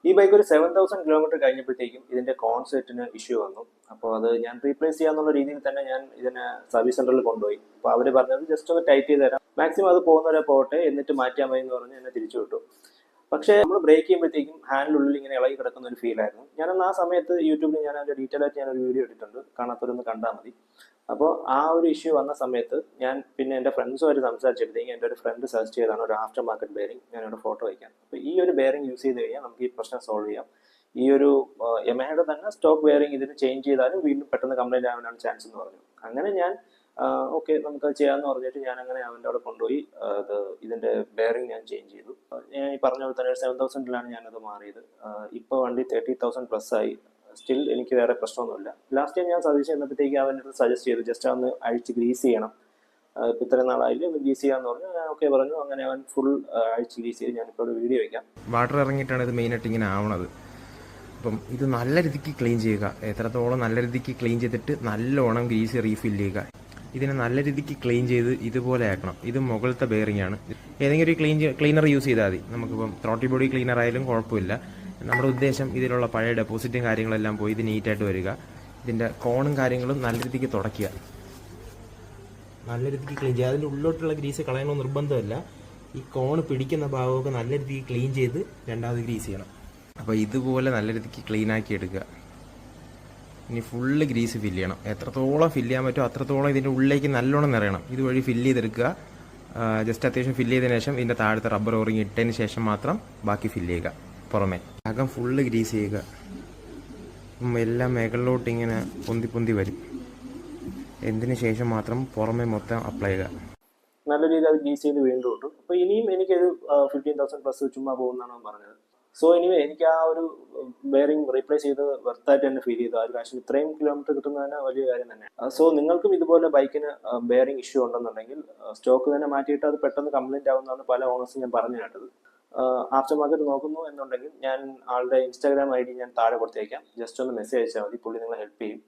ഈ ബൈക്ക് ഒരു 7000 കിലോമീറ്റർ കഴിഞ്ഞപ്പോഴത്തേക്കും ഇതിന്റെ കോൺസെപ്റ്റിന് ഇഷ്യൂ വന്നു. അപ്പോൾ അത് ഞാൻ റീപ്ലേസ് ചെയ്യാന്നുള്ള രീതിയിൽ തന്നെ ഞാൻ ഇതിനെ സർവീസ് സെന്ററിൽ കൊണ്ടുപോയി. അപ്പോൾ അവർ പറഞ്ഞത് ജസ്റ്റ് ഒന്ന് ടൈറ്റ് ചെയ്ത് തരാം, മാക്സിമം അത് പോകുന്നവരെ പോട്ടെ, എന്നിട്ട് മാറ്റിയാൽ മതി എന്ന് പറഞ്ഞ് എന്നെ തിരിച്ചു വിട്ടു. പക്ഷേ നമ്മൾ ബ്രേക്ക് ചെയ്യുമ്പോഴത്തേക്കും ഹാൻഡിനുള്ളിൽ ഇങ്ങനെ ഇളകി കിടക്കുന്ന ഒരു ഫീൽ ആയിരുന്നു. ഞാനന്ന് ആ സമയത്ത് യൂട്യൂബിൽ ഞാൻ അതിന്റെ ഡീറ്റെയിൽ ആയിട്ട് ഞാനൊരു വീഡിയോ ഇട്ടിട്ടുണ്ട്, കാണാത്തവരൊന്ന് കണ്ടാൽ മതി. അപ്പോൾ ആ ഒരു ഇഷ്യൂ വന്ന സമയത്ത് ഞാൻ പിന്നെ എൻ്റെ ഫ്രണ്ട്സുമായിട്ട് സംസാരിച്ചെടുത്തെങ്കിൽ എൻ്റെ ഒരു ഫ്രണ്ട് സജസ്റ്റ് ചെയ്താണ് ഒരു ആഫ്റ്റർ മാർക്കറ്റ് ബെയറിംഗ്, ഞാനവിടെ ഫോട്ടോ വയ്ക്കാം. അപ്പോൾ ഈ ഒരു ബെയറിംഗ് യൂസ് ചെയ്ത് കഴിഞ്ഞാൽ നമുക്ക് ഈ പ്രശ്നം സോൾവ് ചെയ്യാം. ഈ ഒരു യമഹയുടെ തന്നെ സ്റ്റോക്ക് ബെയറിംഗ് ഇതിന് ചേഞ്ച് ചെയ്താലും വീണ്ടും പെട്ടെന്ന് കംപ്ലൈൻറ്റ് ആവാനാണ് ചാൻസ് എന്ന് പറഞ്ഞു. അങ്ങനെ ഞാൻ ഓക്കെ നമുക്കത് ചെയ്യാമെന്ന് പറഞ്ഞിട്ട് ഞാൻ അങ്ങനെ അവൻ്റെ അവിടെ കൊണ്ടുപോയി ഇതിൻ്റെ ബെയറിംഗ് ഞാൻ ചേഞ്ച് ചെയ്തു. ഞാൻ ഈ പറഞ്ഞ പോലെ തന്നെ 7000 ഞാനത് മാറിയത്. ഇപ്പോൾ വണ്ടി 30,000 പ്ലസ് ആയി. സ്റ്റിൽ എനിക്ക് വേറെ പ്രശ്നമൊന്നുമില്ല. ലാസ്റ്റ് ടൈം ഞാൻ സർവീസ് ചെയ്യുന്നപ്പോഴത്തേക്ക് അവൻ്റെ സജസ്റ്റ് ചെയ്തു ജസ്റ്റ് ഒന്ന് അഴിച്ച് ഗ്രീസ് ചെയ്യണം, ഇപ്പം ഇത്രയും നാളായില്ലേ ഒന്ന് ഗ്രീസ് ചെയ്യാന്ന് പറഞ്ഞു. ഞാൻ ഓക്കെ പറഞ്ഞു. അങ്ങനെ അവൻ ഫുൾ അഴിച്ച് ഗ്രീസ് ചെയ്ത് ഞാനിപ്പോൾ ഒരു വീഡിയോ വയ്ക്കാം. വാട്ടർ ഇറങ്ങിയിട്ടാണ് ഇത് മെയിനായിട്ട് ഇങ്ങനെ ആവണത്. അപ്പം ഇത് നല്ല രീതിക്ക് ക്ലീൻ ചെയ്യുക, എത്രത്തോളം നല്ല രീതിക്ക് ക്ലീൻ ചെയ്തിട്ട് നല്ലോണം ഗ്രീസ് റീഫിൽ ചെയ്യുക. ഇതിനെ നല്ല രീതിക്ക് ക്ലീൻ ചെയ്ത് ഇതുപോലെ ആക്കണം. ഇത് മുകളിലത്തെ ബെയറിംഗ് ആണ്. ഏതെങ്കിലും ഒരു ക്ലീനർ യൂസ് ചെയ്താൽ മതി. നമുക്കിപ്പം ത്രോട്ടി ബോഡി ക്ലീനർ ആയാലും കുഴപ്പമില്ല. നമ്മുടെ ഉദ്ദേശം ഇതിലുള്ള പഴയ ഡെപ്പോസിറ്റും കാര്യങ്ങളെല്ലാം പോയി ഇത് നീറ്റായിട്ട് വരിക. ഇതിൻ്റെ കോണും കാര്യങ്ങളും നല്ല രീതിക്ക് തുടയ്ക്കുക, നല്ല രീതിക്ക് ക്ലീൻ ചെയ്യുക. അതിൻ്റെ ഉള്ളിലോട്ടുള്ള ഗ്രീസ് കളയണമെന്ന് നിർബന്ധമല്ല. ഈ കോണ് പിടിക്കുന്ന ഭാഗമൊക്കെ നല്ല രീതിക്ക് ക്ലീൻ ചെയ്ത് രണ്ടാമത് ഗ്രീസ് ചെയ്യണം. അപ്പോൾ ഇതുപോലെ നല്ല രീതിക്ക് ക്ലീൻ ആക്കി എടുക്കുക. ഇനി ഫുള്ള് ഗ്രീസ് ഫില്ല് ചെയ്യണം. എത്രത്തോളം ഫില്ല് ചെയ്യാൻ പറ്റുമോ അത്രത്തോളം ഇതിൻ്റെ ഉള്ളിലേക്ക് നല്ലോണം നിറയണം. ഇതുവഴി ഫില്ല് ചെയ്തെടുക്കുക. ജസ്റ്റ് അത്യാവശ്യം ഫില്ല് ചെയ്തതിന് ശേഷം ഇതിൻ്റെ താഴത്തെ റബ്ബർ ഓറിങ് ഇട്ടതിന് ശേഷം മാത്രം ബാക്കി ഫില്ല് ചെയ്യുക. പുറമെ അകം ഫുള്ള് ഗ്രീസ് ചെയ്യുക. എല്ലാം മേഖലയിലോട്ട് ഇങ്ങനെ പൊന്തി പൊന്തി വരും. എന്തിനു ശേഷം മാത്രം പുറമെ മൊത്തം അപ്ലൈ ചെയ്യുക. നല്ല രീതിയിൽ അത് ഗ്രീസ് ചെയ്ത് വീണ്ടും ഇട്ടു. അപ്പോൾ ഇനിയും എനിക്കൊരു 15,000 പ്ലസ് ചുമ്മാ പോകുന്നതാണ് പറഞ്ഞത്. സോ എനിവേ എനിക്ക് ആ ഒരു ബെയറിംഗ് റീപ്ലേസ് ചെയ്ത് വെർത്തായിട്ട് തന്നെ ഫീൽ ചെയ്തു. ആ ഒരു കാശിന് ഇത്രയും കിലോമീറ്റർ കിട്ടുന്നത് തന്നെ വലിയ കാര്യം തന്നെയാണ്. സോ നിങ്ങൾക്കും ഇതുപോലെ ബൈക്കിന് ബെയറിംഗ് ഇഷ്യൂ ഉണ്ടെന്നുണ്ടെങ്കിൽ സ്റ്റോക്ക് തന്നെ മാറ്റിയിട്ട് അത് പെട്ടെന്ന് കംപ്ലൈൻറ്റ് ആവുന്നതാണ് പല ഓണേഴ്സും ഞാൻ പറഞ്ഞു കേട്ടത്. ആഫ്റ്റർ മാർക്കറ്റ് നോക്കുന്നു എന്നുണ്ടെങ്കിൽ ഞാൻ ആളുടെ ഇൻസ്റ്റാഗ്രാം ID ഞാൻ താഴെ കൊടുത്തേക്കാം. ജസ്റ്റ് ഒന്ന് മെസ്സേജ് അയച്ചാൽ മതി, പുള്ളി നിങ്ങളെ ഹെൽപ്പ് ചെയ്യും.